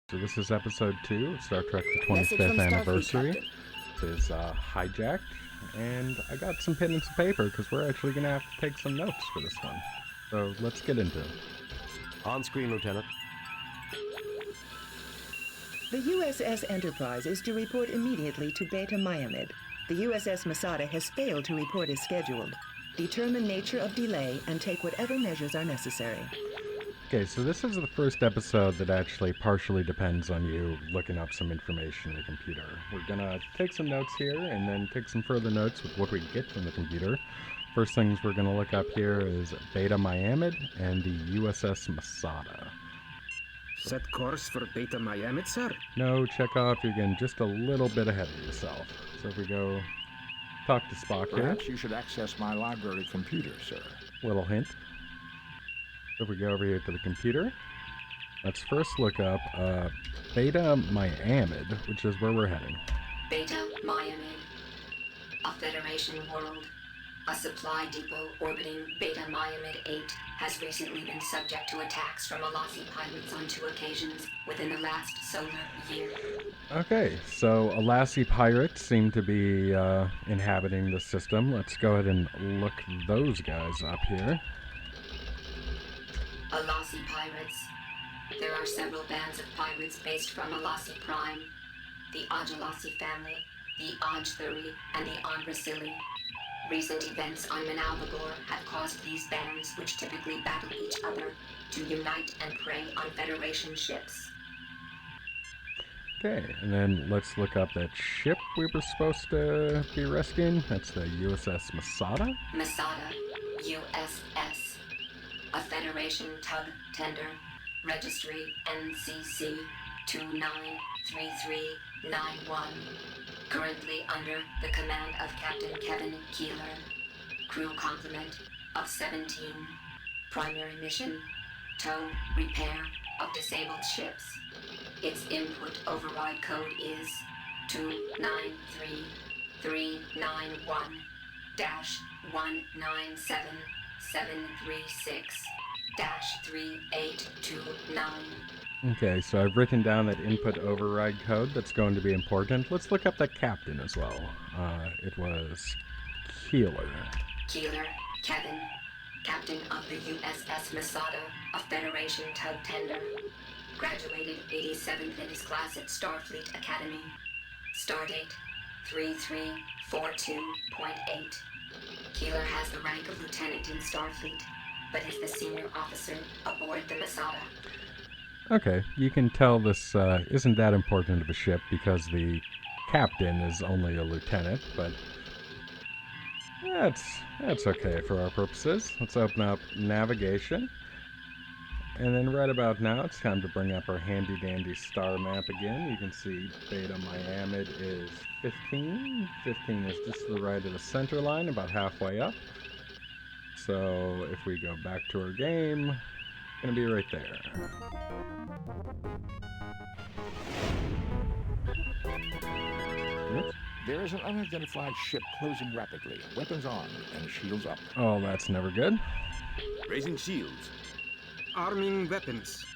So this is episode 2 of Star Trek the Message 25th from Starfleet, anniversary. Captain. This is Hijacked, and I got some pen and some paper because we're actually going to have to take some notes for this one. So let's get into it. On screen, Lieutenant. The USS Enterprise is to report immediately to Beta Myamed. The USS Masada has failed to report as scheduled. Determine nature of delay and take whatever measures are necessary. Okay, so this is the first episode that actually partially depends on you looking up some information in the computer. We're going to take some notes here and then take some further notes with what we get from the computer. First things we're going to look up here is Beta Myamed and the USS Masada. Set course for Beta Myamed, sir? No, Chekhov, you're getting just a little bit ahead of yourself. So if we go talk to Spock here. Perhaps you should access my library computer, sir. Little hint. If we go over here to the computer, let's first look up Beta Myamed, which is where we're heading. Beta Myamed, a Federation world. A supply depot orbiting Beta Myamed 8 has recently been subject to attacks from Alasi pirates on 2 occasions within the last solar year. Okay, so Alasi pirates seem to be inhabiting the system. Let's go ahead and look those guys up here. Alasi pirates. There are several bands of pirates based from Alasi Prime, the Ajalasi family, the Ajthuri, and the Andrasili. Recent events on Manalbagor have caused these bands, which typically battle each other, to unite and prey on Federation ships. Okay, and then let's look up that ship we were supposed to be rescuing. That's the USS Masada. Masada, USS. A Federation tug tender, registry NCC 293391. Currently under the command of Captain Kevin Keeler. Crew complement of 17. Primary mission, tow, repair of disabled ships. Its input override code is 293-391-197736-3829. Okay, so I've written down that input override code. That's going to be important. Let's look up the captain as well. It was Keeler. Keeler, Kevin, captain of the USS Masada, a Federation tug tender. Graduated 87th in his class at Starfleet Academy. Stardate 3342.8. Keeler has the rank of lieutenant in Starfleet, but is the senior officer aboard the Masada. Okay, you can tell this isn't that important of a ship because the captain is only a lieutenant, but that's okay for our purposes. Let's open up navigation. And then right about now, it's time to bring up our handy-dandy star map again. You can see Beta Myamed is 15. 15 is just to the right of the center line, about halfway up. So if we go back to our game, it's going to be right there. Oops. There is an unidentified ship closing rapidly. Weapons on and shields up. Oh, that's never good. Raising shields. Arming weapons.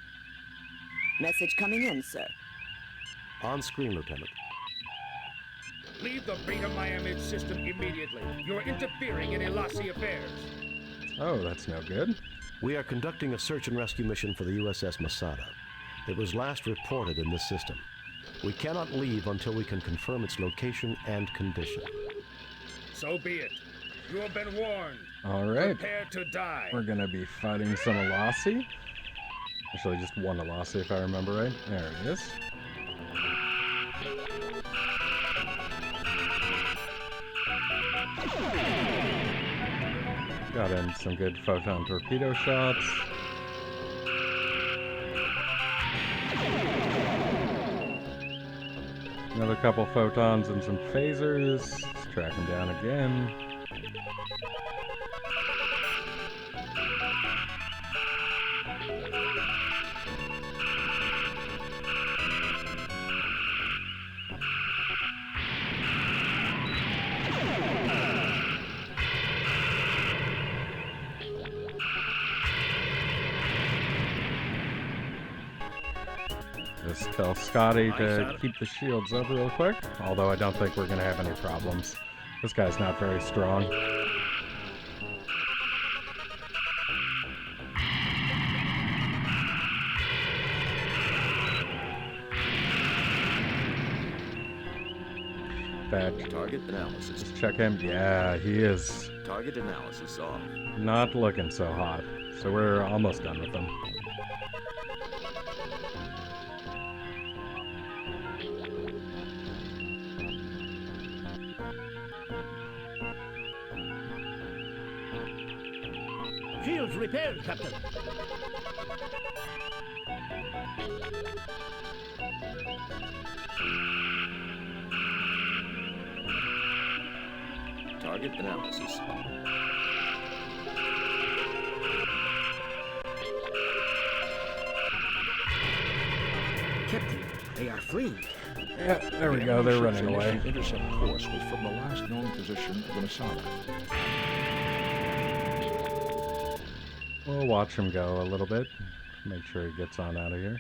Message coming in, sir. On screen, Lieutenant. Leave the Beta Myamed system immediately. You're interfering in Alasi affairs. Oh, that's no good. We are conducting a search and rescue mission for the USS Masada. It was last reported in this system. We cannot leave until we can confirm its location and condition. So be it. You have been warned. All right. Prepare to die. We're going to be fighting some Alasi. Actually, just one Alasi, if I remember right. There it is. Got in some good photon torpedo shots. Another couple photons and some phasers. Let's track them down again. just tell Scotty to keep the shields up real quick, although I don't think we're going to have any problems. This guy's not very strong. Target analysis. Just check him. Yeah, he is Target analysis off. not looking so hot. So we're almost done with him. Shields repaired, Captain. Target analysis. Captain, they are fleeing. Yeah, there we go. They're running away. Intercept course was from the last known position of the Masada. We'll watch him go a little bit. Make sure he gets on out of here.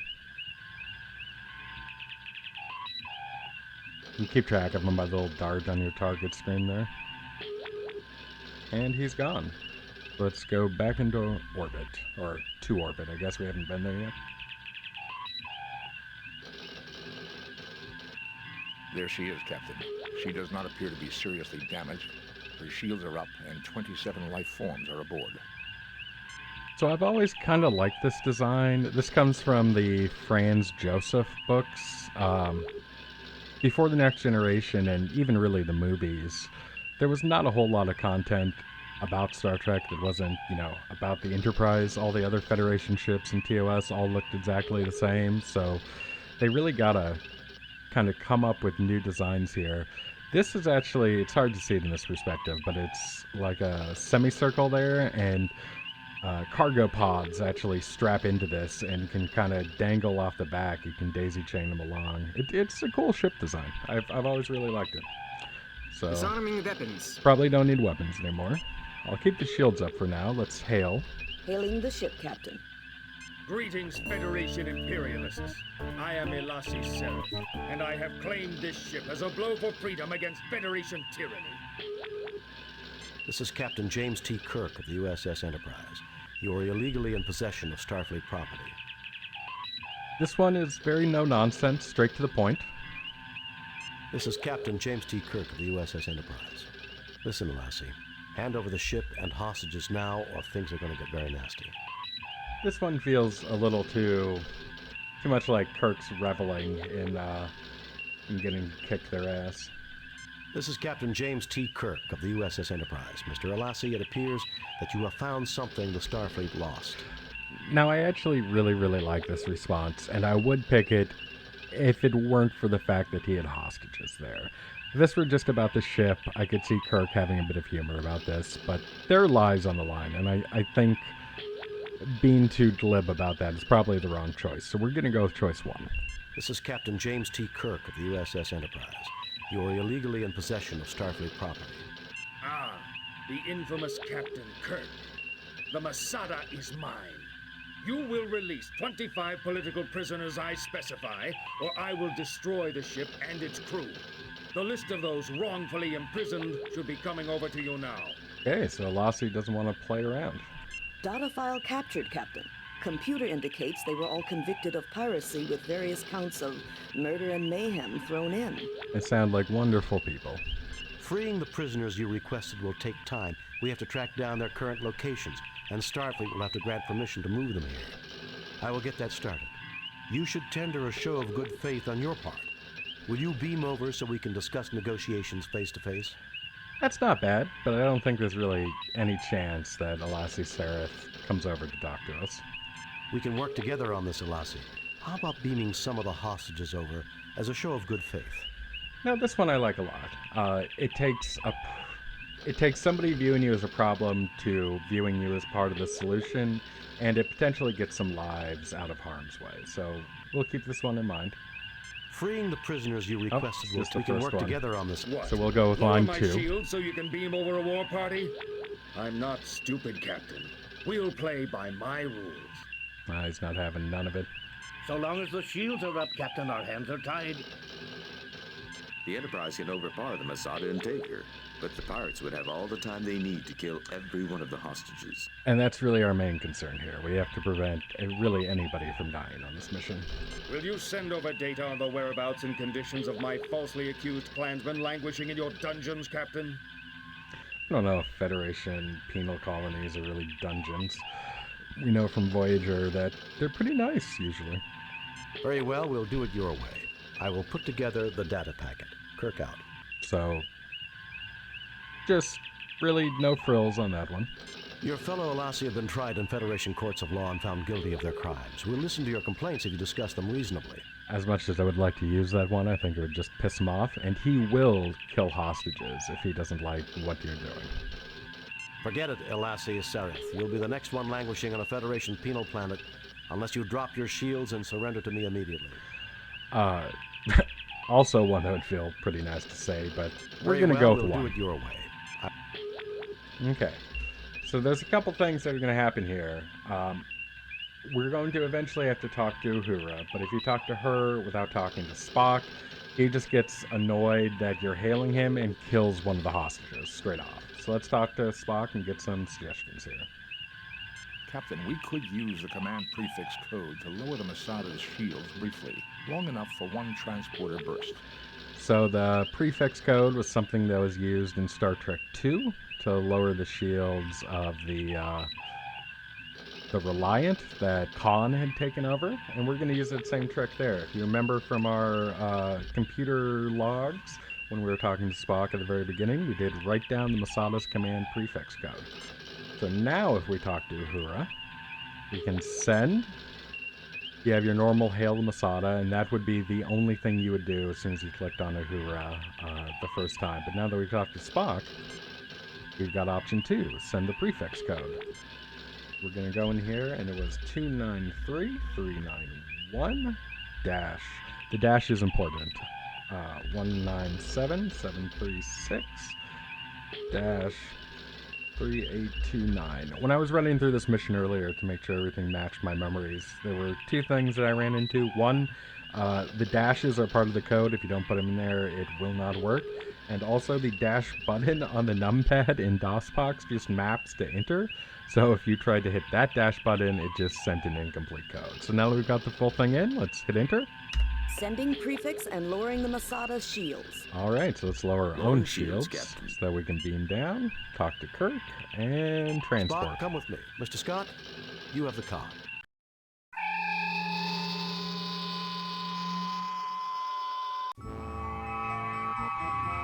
You keep track of him by the little dart on your target screen there. And he's gone. Let's go back into orbit. Or to orbit. I guess we haven't been there yet. There she is, Captain. She does not appear to be seriously damaged. Her shields are up, and 27 life forms are aboard. So I've always kind of liked this design. This comes from the Franz Joseph books. Before The Next Generation, and even really the movies, there was not a whole lot of content about Star Trek that wasn't, about the Enterprise. All the other Federation ships and TOS all looked exactly the same, so they really gotta kind of come up with new designs here. This is actually, it's hard to see it in this perspective, but it's like a semicircle there, and cargo pods actually strap into this and can kind of dangle off the back. You can daisy chain them along. It's a cool ship design. I've always really liked it. So Disarming weapons. probably don't need weapons anymore. I'll keep the shields up for now. Let's hail. Hailing the ship, Captain. Greetings, Federation Imperialists. I am Elasi Seraph, and I have claimed this ship as a blow for freedom against Federation tyranny. This is Captain James T. Kirk of the USS Enterprise. You are illegally in possession of Starfleet property. This one is very no-nonsense, straight to the point. This is Captain James T. Kirk of the USS Enterprise. Listen, Lassie. Hand over the ship and hostages now, or things are going to get very nasty. This one feels a little too much like Kirk's reveling in getting kicked their ass. This is Captain James T. Kirk of the USS Enterprise. Mr. Elassi, it appears that you have found something the Starfleet lost. Now, I actually really, really like this response, and I would pick it if it weren't for the fact that he had hostages there. If this were just about the ship, I could see Kirk having a bit of humor about this, but there are lives on the line, and I think being too glib about that is probably the wrong choice, so we're going to go with choice one. This is Captain James T. Kirk of the USS Enterprise. You are illegally in possession of Starfleet property. Ah, the infamous Captain Kirk. The Masada is mine. You will release 25 political prisoners I specify, or I will destroy the ship and its crew. The list of those wrongfully imprisoned should be coming over to you now. Okay, so Lassie doesn't want to play around. Data file captured, Captain. Computer indicates they were all convicted of piracy with various counts of murder and mayhem thrown in. They sound like wonderful people. Freeing the prisoners you requested will take time. We have to track down their current locations, and Starfleet will have to grant permission to move them here. I will get that started. You should tender a show of good faith on your part. Will you beam over so we can discuss negotiations face to face? That's not bad, but I don't think there's really any chance that Elasi Seraph comes over to talk to us. We can work together on this, Elassi. How about beaming some of the hostages over as a show of good faith? No, this one I like a lot. It takes somebody viewing you as a problem to viewing you as part of the solution, and it potentially gets some lives out of harm's way. So we'll keep this one in mind. Freeing the prisoners you requested just we the can first work one. together on this. What? So we'll go with Lower line my 2. shield so you can beam over a war party? I'm not stupid, Captain. We'll play by my rules. He's not having none of it. So long as the shields are up, Captain, our hands are tied. The Enterprise can overpower the Masada and take her, but the pirates would have all the time they need to kill every one of the hostages. And that's really our main concern here. We have to prevent really anybody from dying on this mission. Will you send over data on the whereabouts and conditions of my falsely accused clansmen languishing in your dungeons, Captain? I don't know if Federation penal colonies are really dungeons. We know from Voyager that they're pretty nice, usually. Very well, we'll do it your way. I will put together the data packet. Kirk out. So, just really no frills on that one. Your fellow Alassi have been tried in Federation courts of law and found guilty of their crimes. We'll listen to your complaints if you discuss them reasonably. As much as I would like to use that one, I think it would just piss him off, and he will kill hostages if he doesn't like what you're doing. Forget it, Alassi Sereth. You'll be the next one languishing on a Federation penal planet unless you drop your shields and surrender to me immediately. Also one that would feel pretty nice to say, but we're Very going to well, go with we'll one. do it your way. Okay. So there's a couple things that are going to happen here. We're going to eventually have to talk to Uhura, but if you talk to her without talking to Spock, he just gets annoyed that you're hailing him and kills one of the hostages straight off. So let's talk to Spock and get some suggestions here. Captain, we could use the command prefix code to lower the Masada's shields briefly, long enough for one transporter burst. So the prefix code was something that was used in Star Trek II to lower the shields of the Reliant that Khan had taken over, and we're going to use that same trick there. If you remember from our computer logs, when we were talking to Spock at the very beginning, we did write down the Masada's command prefix code. So now if we talk to Uhura, we can send. You have your normal Hail the Masada, and that would be the only thing you would do as soon as you clicked on Uhura the first time. But now that we talked to Spock, we've got option 2, send the prefix code. We're going to go in here, and it was 293391 dash. The dash is important. 197736 dash 3829. When I was running through this mission earlier to make sure everything matched my memories, there were two things that I ran into. One, the dashes are part of the code. If you don't put them in there, it will not work. And also the dash button on the numpad in DOSBox just maps to enter. So if you tried to hit that dash button, it just sent an incomplete code. So now that we've got the full thing in, let's hit enter. Sending prefix and lowering the Masada's shields. Alright, so let's lower our Lower own shields, shields Captain. so that we can beam down, talk to Kirk, and transport. Spock, come with me. Mr. Scott, you have the con.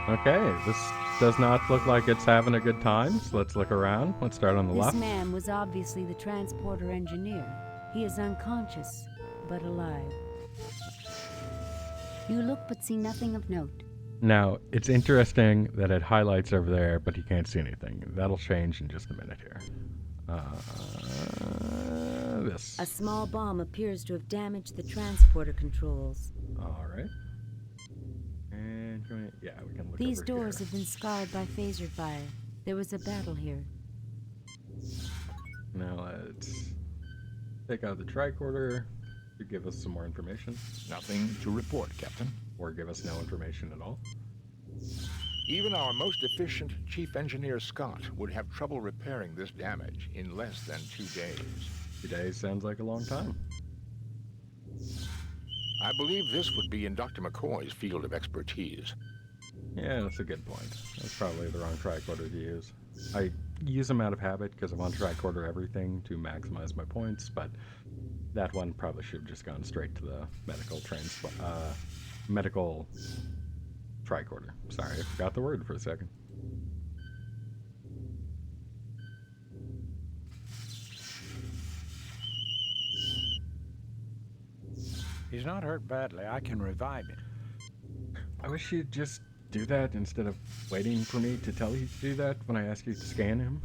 Okay, this does not look like it's having a good time, so let's look around. Let's start on the This left. man was obviously the transporter engineer. He is unconscious, but alive. You look but see nothing of note. Now, it's interesting that it highlights over there, but you can't see anything. That'll change in just a minute here. This. A small bomb appears to have damaged the transporter controls. Alright. And yeah, we can look These over doors here. have been scarred by phaser fire. There was a battle here. Now let's take out the tricorder to give us some more information. Nothing to report, Captain. Or give us no information at all. Even our most efficient Chief Engineer Scott would have trouble repairing this damage in less than 2 days. 2 days sounds like a long time. I believe this would be in Dr. McCoy's field of expertise. Yeah, that's a good point. That's probably the wrong tricorder to use. I use them out of habit because I want to tricorder everything to maximize my points, but that one probably should have just gone straight to the medical tricorder. Sorry, I forgot the word for a second. He's not hurt badly. I can revive him. I wish you'd just do that instead of waiting for me to tell you to do that when I ask you to scan him.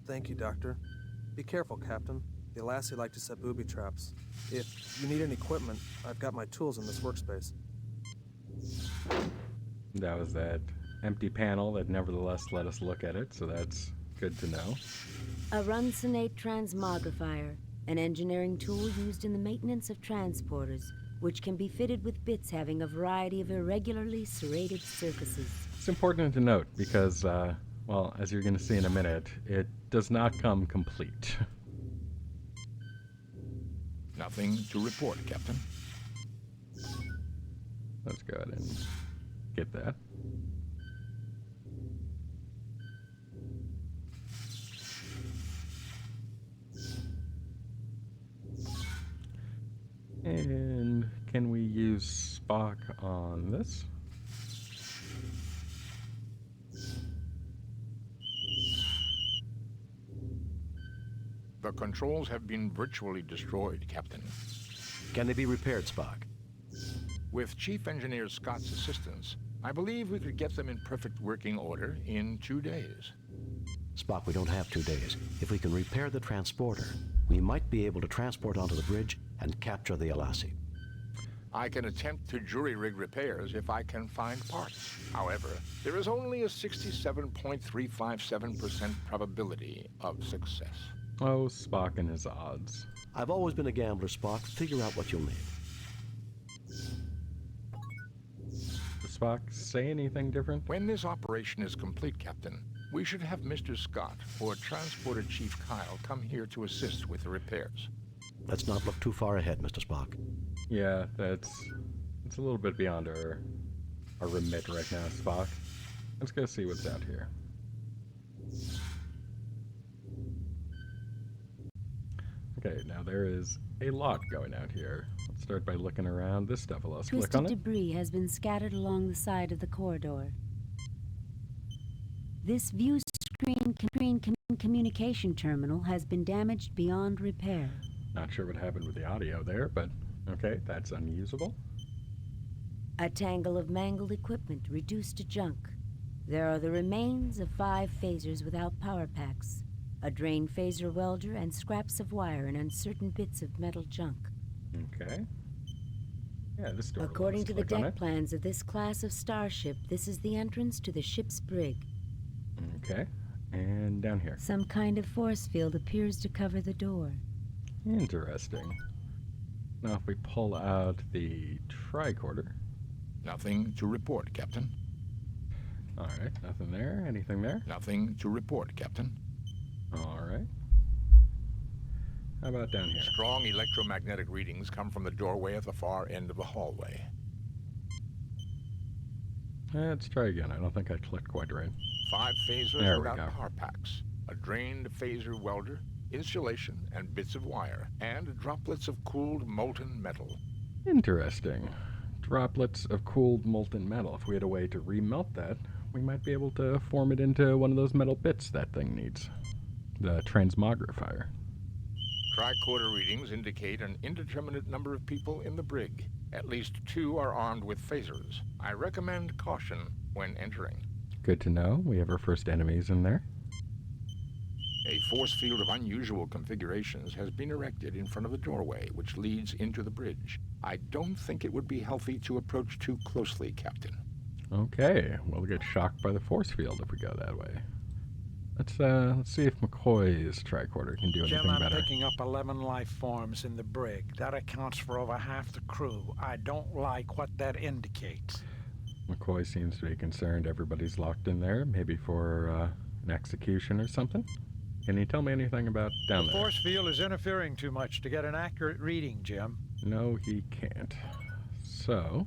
Thank you, Doctor. Be careful, Captain. The Alassi like to set booby traps. If you need any equipment, I've got my tools in this workspace. That was that empty panel that nevertheless let us look at it, so that's good to know. A Runcinate transmogrifier. an engineering tool used in the maintenance of transporters, which can be fitted with bits having a variety of irregularly serrated surfaces. It's important to note because, well, as you're going to see in a minute, it does not come complete. Nothing to report, Captain. Let's go ahead and get that. And can we use Spock on this? The controls have been virtually destroyed, Captain. Can they be repaired, Spock? With Chief Engineer Scott's assistance, I believe we could get them in perfect working order in 2 days. Spock, we don't have 2 days. If we can repair the transporter, we might be able to transport onto the bridge and capture the Alassi. I can attempt to jury-rig repairs if I can find parts. However, there is only a 67.357% probability of success. Oh, Spock and his odds. I've always been a gambler, Spock. Figure out what you'll need. Does Spock say anything different? When this operation is complete, Captain, we should have Mr. Scott or Transporter Chief Kyle come here to assist with the repairs. Let's not look too far ahead, Mr. Spock. Yeah, it's a little bit beyond our remit right now, Spock. Let's go see what's out here. Okay, now there is a lot going out here. Let's start by looking around. This stuff, let's click on it. Twisted debris has been scattered along the side of the corridor. This view screen communication terminal has been damaged beyond repair. Not sure what happened with the audio there, but okay, that's unusable. A tangle of mangled equipment reduced to junk. There are the remains of 5 phasers without power packs, a drained phaser welder, and scraps of wire and uncertain bits of metal junk. Okay. Yeah, this door. According to the deck plans of this class of starship, this is the entrance to the ship's brig. Okay. And down here. Some kind of force field appears to cover the door. Interesting. Now if we pull out the tricorder. Nothing to report, Captain. Alright, nothing there. Anything there? Nothing to report, Captain. Alright. How about down here? Strong electromagnetic readings come from the doorway at the far end of the hallway. Let's try again. I don't think I clicked quite right. 5 phasers there without we go. power packs, a drained phaser welder, insulation and bits of wire, and droplets of cooled molten metal. Interesting. Droplets of cooled molten metal. If we had a way to remelt that, we might be able to form it into one of those metal bits that thing needs. The transmogrifier. Tricorder readings indicate an indeterminate number of people in the brig. At least 2 are armed with phasers. I recommend caution when entering. Good to know. We have our first enemies in there. A force field of unusual configurations has been erected in front of the doorway, which leads into the bridge. I don't think it would be healthy to approach too closely, Captain. Okay, we'll get shocked by the force field if we go that way. Let's see if McCoy's tricorder can do anything Jim, I'm better. picking up 11 life forms in the brig. That accounts for over half the crew. I don't like what that indicates. McCoy seems to be concerned everybody's locked in there, maybe for an execution or something. Can you tell me anything about down The there? force field is interfering too much to get an accurate reading, Jim. No, he can't. So,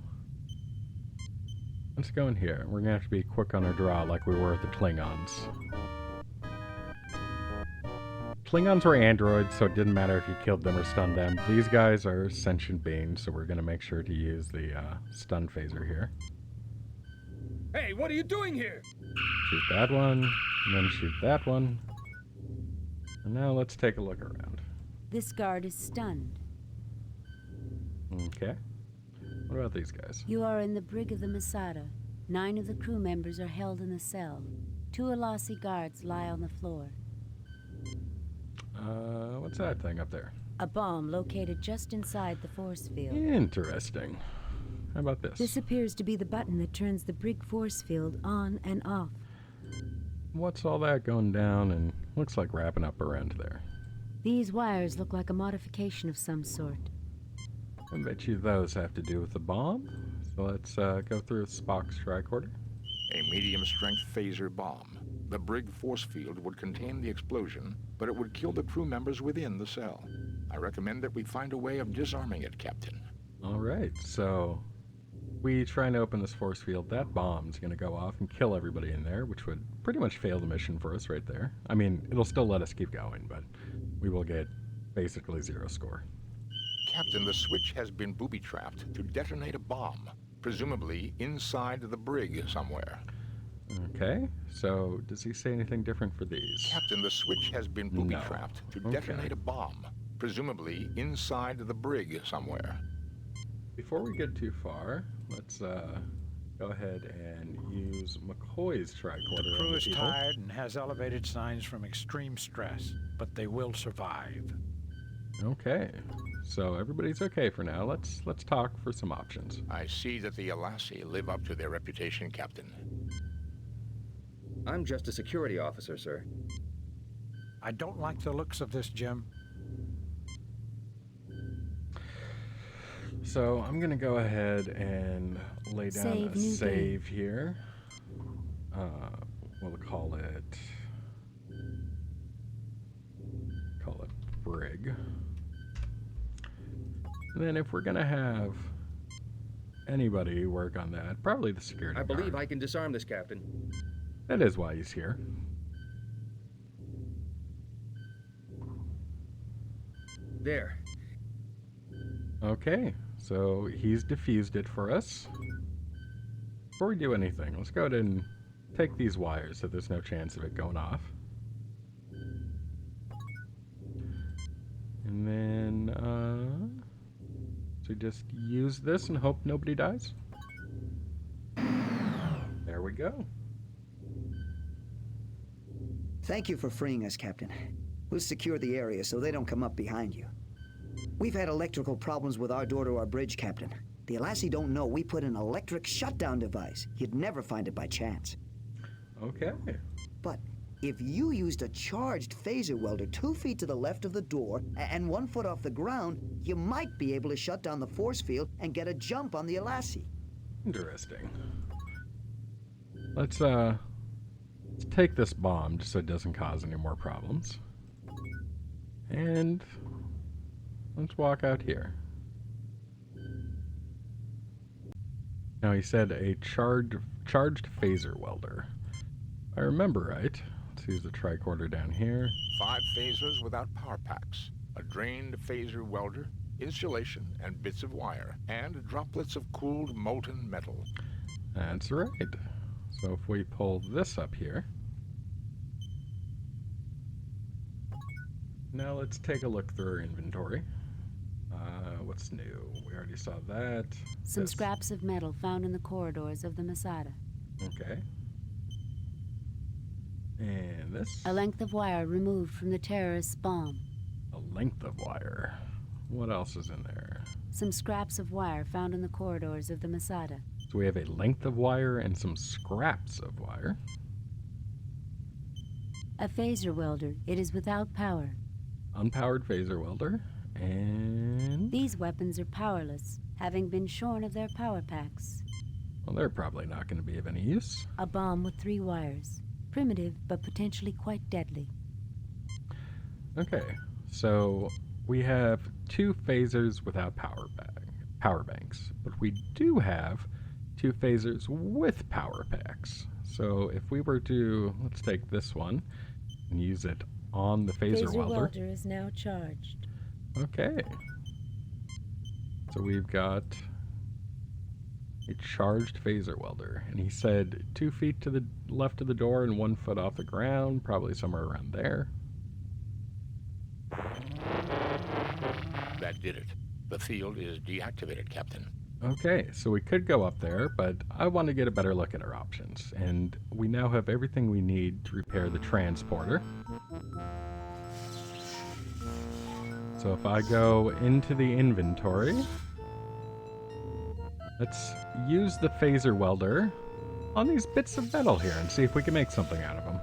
let's go in here. We're gonna have to be quick on our draw like we were with the Klingons. Klingons were androids, so it didn't matter if you killed them or stunned them. These guys are sentient beings, so we're gonna make sure to use the stun phaser here. Hey, what are you doing here? Shoot that one, and then shoot that one. And now let's take a look around. This guard is stunned. Okay. What about these guys? You are in the brig of the Masada. 9 of the crew members are held in a cell. 2 Alassi guards lie on the floor. What's that thing up there? A bomb located just inside the force field. Interesting. How about this? This appears to be the button that turns the brig force field on and off. What's all that going down and looks like wrapping up around there? These wires look like a modification of some sort. I bet you those have to do with the bomb. So let's go through Spock's tricorder. A medium-strength phaser bomb. The brig force field would contain the explosion, but it would kill the crew members within the cell. I recommend that we find a way of disarming it, Captain. All right, so we try and open this force field. That bomb's going to go off and kill everybody in there, which would pretty much fail the mission for us right there. I mean, it'll still let us keep going, but we will get basically 0 score. Captain, the switch has been booby-trapped to detonate a bomb, presumably inside the brig somewhere. Okay, so does he say anything different for these? Captain, the switch has been booby-trapped to detonate a bomb, presumably inside the brig somewhere. Before we get too far, let's go ahead and use McCoy's tricorder. The crew is tired and has elevated signs from extreme stress, but they will survive. Okay, so everybody's okay for now. Let's talk for some options. I see that the Alassi live up to their reputation, Captain. I'm just a security officer, sir. I don't like the looks of this, Jim. So I'm going to go ahead and lay down a save here. We'll call it brig. And then if we're going to have anybody work on that, probably the security guard. I believe I can disarm this, Captain. That is why he's here. There. Okay, so he's diffused it for us. Before we do anything, let's go ahead and take these wires so there's no chance of it going off. And then, so just use this and hope nobody dies. There we go. Thank you for freeing us, Captain. We'll secure the area so they don't come up behind you. We've had electrical problems with our door to our bridge, Captain. The Alassi don't know we put an electric shutdown device. You'd never find it by chance. Okay. But if you used a charged phaser welder 2 feet to the left of the door and 1 foot off the ground, you might be able to shut down the force field and get a jump on the Alassi. Interesting. Let's take this bomb just so it doesn't cause any more problems. And let's walk out here. Now he said a charged phaser welder. If I remember right. Let's use the tricorder down here. 5 phasers without power packs, a drained phaser welder, insulation and bits of wire, and droplets of cooled molten metal. That's right. So if we pull this up here. Now let's take a look through our inventory. What's new? We already saw that. Some scraps of metal found in the corridors of the Masada. Okay. And this? A length of wire removed from the terrorist's bomb. A length of wire. What else is in there? Some scraps of wire found in the corridors of the Masada. So we have a length of wire and some scraps of wire. A phaser welder. It is without power. Unpowered phaser welder. And these weapons are powerless, having been shorn of their power packs. Well, they're probably not going to be of any use. A bomb with 3 wires. Primitive, but potentially quite deadly. Okay, so we have 2 phasers without power banks, but we do have 2 phasers with power packs. So if we were to, let's take this one and use it on the phaser welder. Phaser welder is now charged. Okay. So we've got a charged phaser welder, and he said 2 feet to the left of the door and 1 foot off the ground, probably somewhere around there. That did it. The field is deactivated, Captain. Okay, so we could go up there, but I want to get a better look at our options, and we now have everything we need to repair the transporter. So if I go into the inventory, let's use the phaser welder on these bits of metal here and see if we can make something out of them.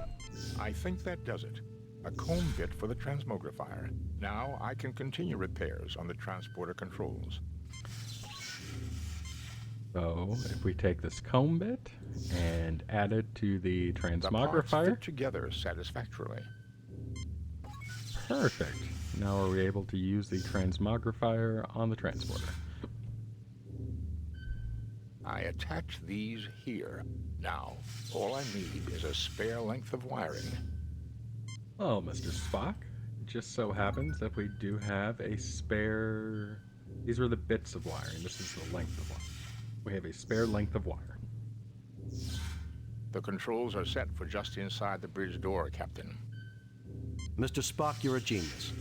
I think that does it. A comb bit for the transmogrifier. Now I can continue repairs on the transporter controls. So if we take this comb bit and add it to the The parts transmogrifier. fit together satisfactorily. Perfect. Now are we able to use the transmogrifier on the transporter? I attach these here. Now, all I need is a spare length of wiring. Well, Mr. Spock, it just so happens that we do have a spare... These were the bits of wiring. This is the length of wire. We have a spare length of wire. The controls are set for just inside the bridge door, Captain. Mr. Spock, you're a genius.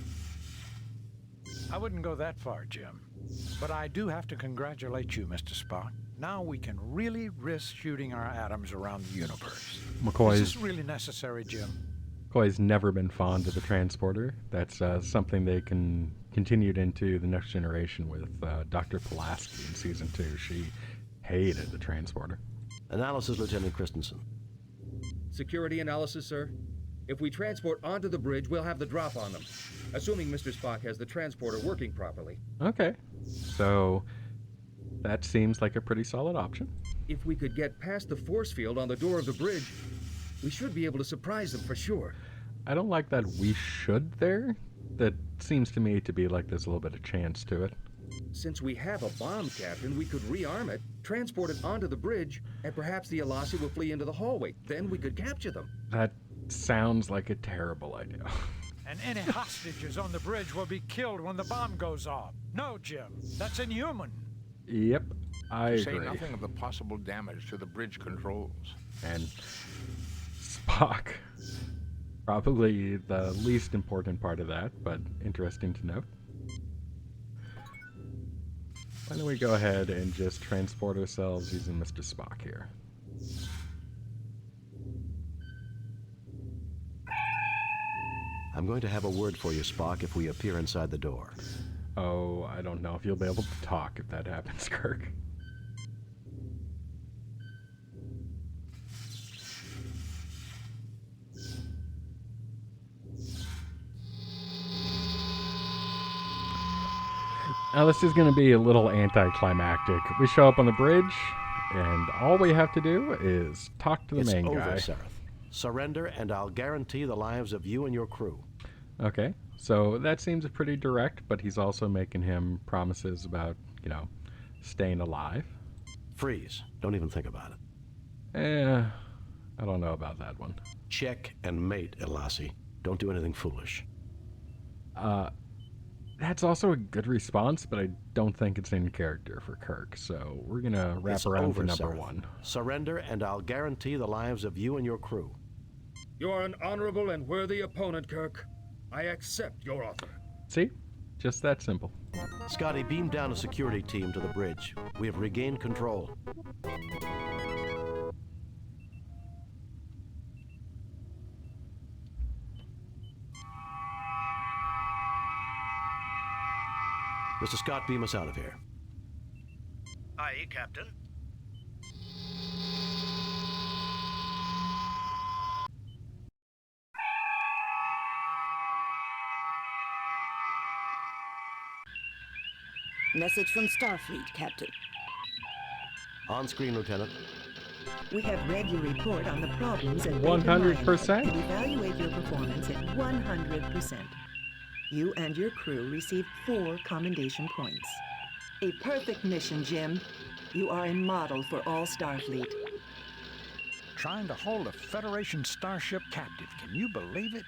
I wouldn't go that far, Jim. But I do have to congratulate you, Mr. Spock. Now we can really risk shooting our atoms around the universe. McCoy's, Is this really necessary, Jim? McCoy's never been fond of the transporter. That's something they continued into the next generation with Dr. Pulaski in Season 2. She hated the transporter. Analysis, Lieutenant Christensen. Security analysis, sir. If we transport onto the bridge, we'll have the drop on them. Assuming Mr. Spock has the transporter working properly. Okay. So that seems like a pretty solid option. If we could get past the force field on the door of the bridge, we should be able to surprise them for sure. I don't like that "we should" there. That seems to me to be like there's a little bit of chance to it. Since we have a bomb, Captain, we could rearm it, transport it onto the bridge, and perhaps the Alasi will flee into the hallway. Then we could capture them. That sounds like a terrible idea. And any hostages on the bridge will be killed when the bomb goes off. No, Jim, that's inhuman. Yep, I agree. Say nothing of the possible damage to the bridge controls. And Spock, probably the least important part of that, but interesting to note. Why don't we go ahead and just transport ourselves using Mr. Spock here. I'm going to have a word for you, Spock, if we appear inside the door. Oh, I don't know if you'll be able to talk if that happens, Kirk. Now this is going to be a little anticlimactic. We show up on the bridge, and all we have to do is talk to the main guy. It's over, Sareth. Surrender, and I'll guarantee the lives of you and your crew. Okay, so that seems pretty direct, but he's also making him promises about, staying alive. Freeze. Don't even think about it. I don't know about that one. Check and mate, Elasi. Don't do anything foolish. That's also a good response, but I don't think it's in character for Kirk, so we're gonna wrap around for number one. Surrender, and I'll guarantee the lives of you and your crew. You are an honorable and worthy opponent, Kirk. I accept your offer. See? Just that simple. Scotty, beam down a security team to the bridge. We have regained control. Mr. Scott, beam us out of here. Aye, Captain. Message from Starfleet, Captain. On screen, Lieutenant. We have read your report on the problems at 100%. and evaluate your performance at 100%. You and your crew received 4 commendation points. A perfect mission, Jim. You are a model for all Starfleet. Trying to hold a Federation starship captive. Can you believe it?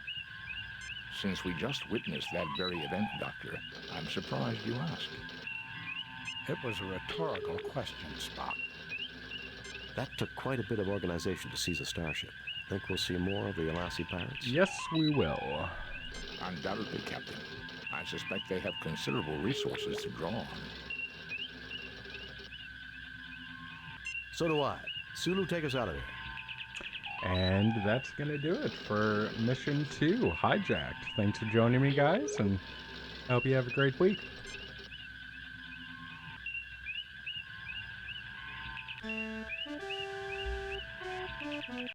Since we just witnessed that very event, Doctor, I'm surprised you asked. It was a rhetorical question, Spock. That took quite a bit of organization to seize a starship. Think we'll see more of the Alasi pirates? Yes, we will. Undoubtedly, Captain. I suspect they have considerable resources to draw on. So do I. Sulu, take us out of here. And that's going to do it for Mission 2, Hijacked. Thanks for joining me, guys, and I hope you have a great week.